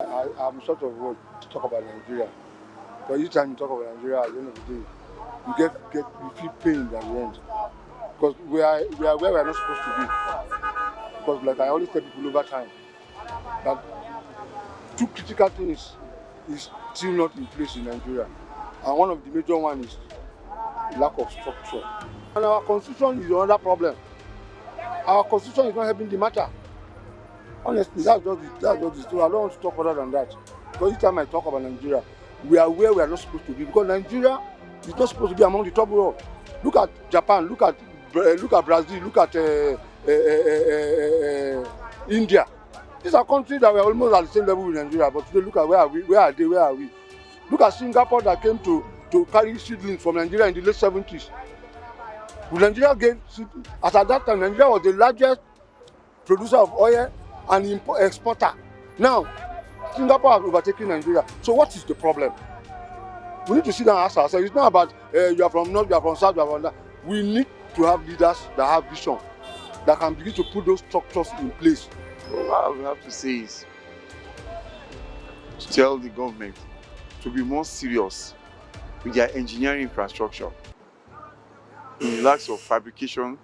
I'm sort of what to talk about Nigeria. But each time you talk about Nigeria, at the end of the day, you feel pain at the end because we are where we are not supposed to be. Because like I always tell people over time, that two critical things is still not in place in Nigeria, and one of the major one is lack of structure. And our constitution is another problem. Our constitution is not helping the matter. Honestly, that's just the story. I don't want to talk further than that. Because each time I talk about Nigeria, we are where we are not supposed to be. Because Nigeria is not supposed to be among the top world. Look at Japan, look at Brazil, look at India. These are countries that were almost at the same level with Nigeria. But today, look at where are we? Where are they? Where are we? Look at Singapore that came to carry seedlings from Nigeria in the late 70s. Nigeria gave, as at that time, Nigeria was the largest producer of oil and exporter. Now, Singapore has overtaken Nigeria. So what is the problem? We need to sit down and ask ourselves. It's not about you are from north, you are from south, you are from that. We need to have leaders that have vision, that can begin to put those structures in place. So what I would have to say is to tell the government to be more serious with their engineering infrastructure in the likes of fabrication,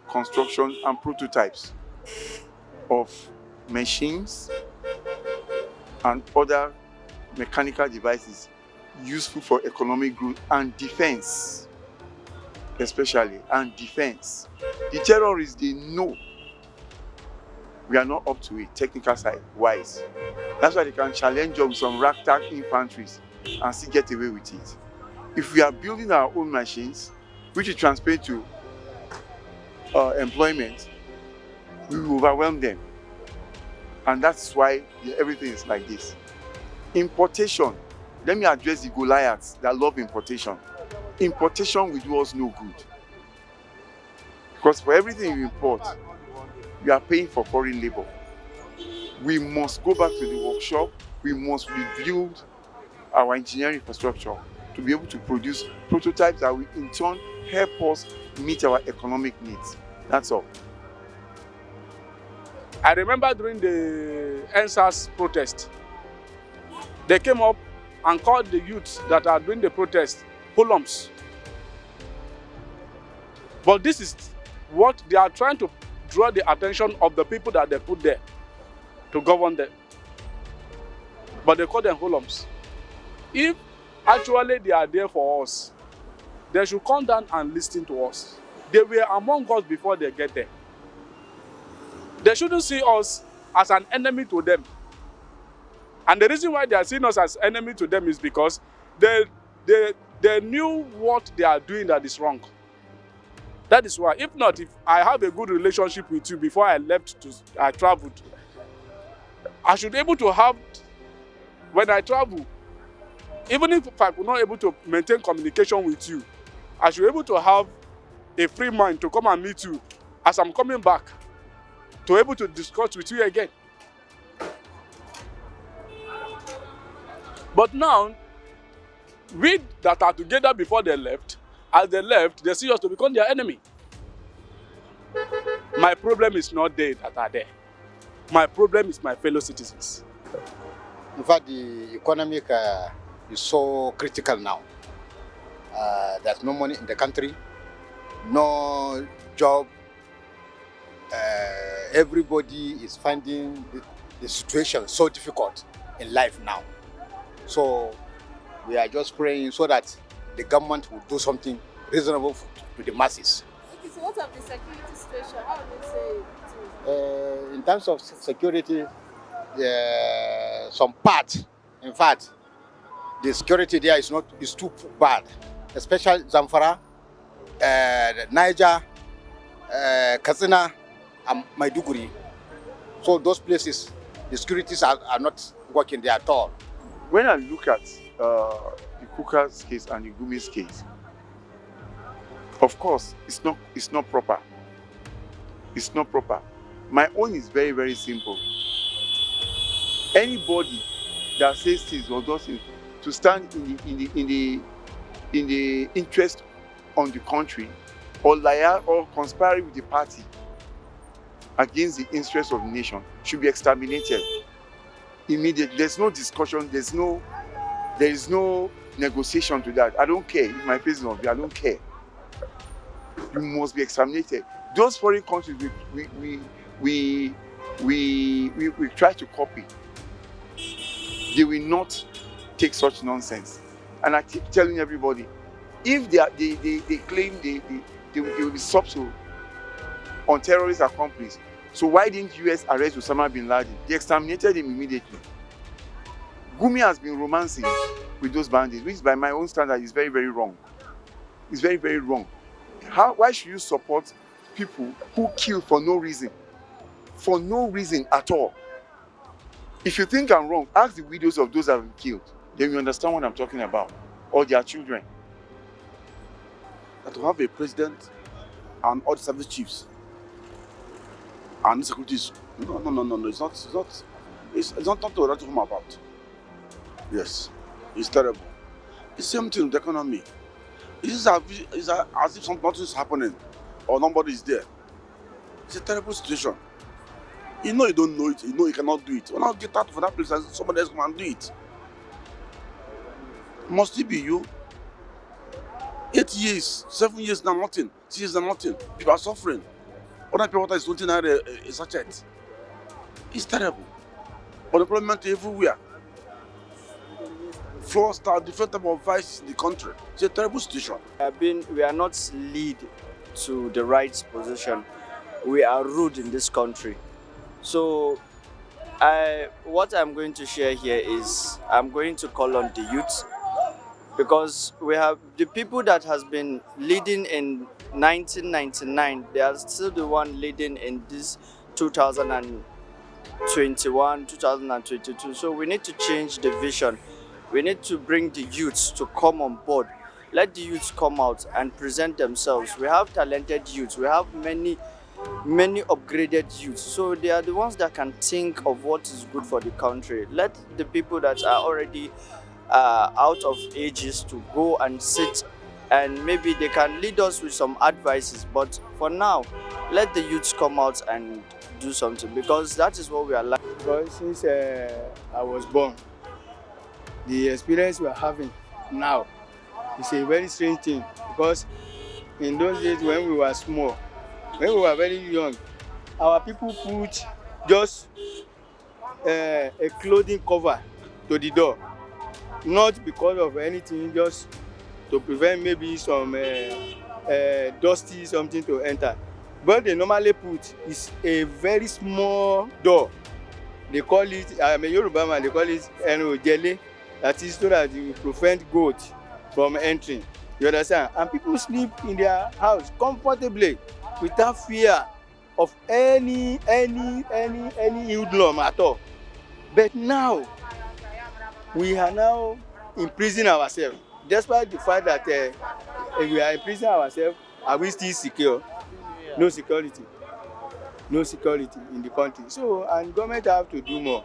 construction, and prototypes of machines and other mechanical devices useful for economic growth and defense, especially, and defense. The terrorists, they know we are not up to it, technical side wise. That's why they can challenge us with some ragtag infantries and still get away with it. If we are building our own machines, which will translate to employment, we will overwhelm them. And that's why everything is like this. Importation. Let me address the Goliaths that love importation. Importation will do us no good. Because for everything you import, you are paying for foreign labor. We must go back to the workshop. We must rebuild our engineering infrastructure to be able to produce prototypes that will in turn help us meet our economic needs. That's all. I remember during the NSAS protest, they came up and called the youths that are doing the protest hoodlums. But this is what they are trying to draw the attention of the people that they put there to govern them. But they call them hoodlums. If actually they are there for us, they should come down and listen to us. They were among us before they get there. They shouldn't see us as an enemy to them. And the reason why they are seeing us as enemy to them is because they knew what they are doing that is wrong. That is why. If not, if I have a good relationship with you before I traveled, I should be able to have, when I travel, even if I could not able to maintain communication with you, I should be able to have a free mind to come and meet you as I'm coming back, to be able to discuss with you again. But now, we that are together before they left, as they left, they see us to become their enemy. My problem is not they that are there. My problem is my fellow citizens. In fact, the economic is so critical now. There's no money in the country, no job. Everybody is finding the situation so difficult in life now. So we are just praying so that the government will do something reasonable to the masses. Okay, so what of the security situation? How would you say it is? In terms of security, some part, in fact, the security there is too bad, especially Zamfara, Niger, Katsina, and Maiduguri. So those places, the securities are not working there at all. When I look at the Kuka's case and the Gumi's case, of course, it's not proper. It's not proper. My own is very, very simple. Anybody that says things or does it to stand in the interest on the country, or lie or conspire with the party against the interest of the nation should be exterminated. immediately. There's no discussion. There is no negotiation to that. I don't care if my face is not there. I don't care. You must be exterminated. Those foreign countries we try to copy. They will not take such nonsense. And I keep telling everybody, if they claim they will be subtle on terrorist accomplices, so why didn't US arrest Osama bin Laden? They exterminated him immediately. Gumi has been romancing with those bandits, which by my own standard is very, very wrong. It's very, very wrong. Why should you support people who kill for no reason? For no reason at all. If you think I'm wrong, ask the widows of those that have been killed. Then you understand what I'm talking about. Or their children. That to have a president and all the service chiefs and the securities. No. It's not to write home about. Yes, it's terrible. The same thing with the economy. It's as if nothing is happening or nobody is there. It's a terrible situation. You know you don't know it. You know you cannot do it. Why not get out of that place and somebody else come and do it? Must it be you? 8 years, 7 years now, nothing. 6 years now, nothing. People are suffering. Other people is looking at a sachet. It's terrible. Unemployment everywhere. Fraudster, different type of vices in the country. It's a terrible situation. We are not lead to the right position. We are rude in this country. So what I'm going to share here is I'm going to call on the youth, because we have the people that has been leading in 1999, they are still the one leading in this 2021, 2022. So we need to change the vision. We need to bring the youths to come on board. Let the youths come out and present themselves. We have talented youths. We have many upgraded youths. So they are the ones that can think of what is good for the country. Let the people that are already out of ages to go and sit, and maybe they can lead us with some advices. But for now, let the youths come out and do something, because that is what we are like. Because since I was born, the experience we are having now is a very strange thing, because in those days when we were small, when we were very young, our people put just a clothing cover to the door, not because of anything, just to prevent maybe some dusty something to enter. What they normally put is a very small door. They call it, I'm a Yoruba man, they call it jele. That is so that you prevent goats from entering. You understand? And people sleep in their house comfortably without fear of any hoodlum at all. But now, we are now imprisoning ourselves. Despite the fact that we are imprisoning ourselves, are we still secure? No security. No security in the country. So, and government have to do more.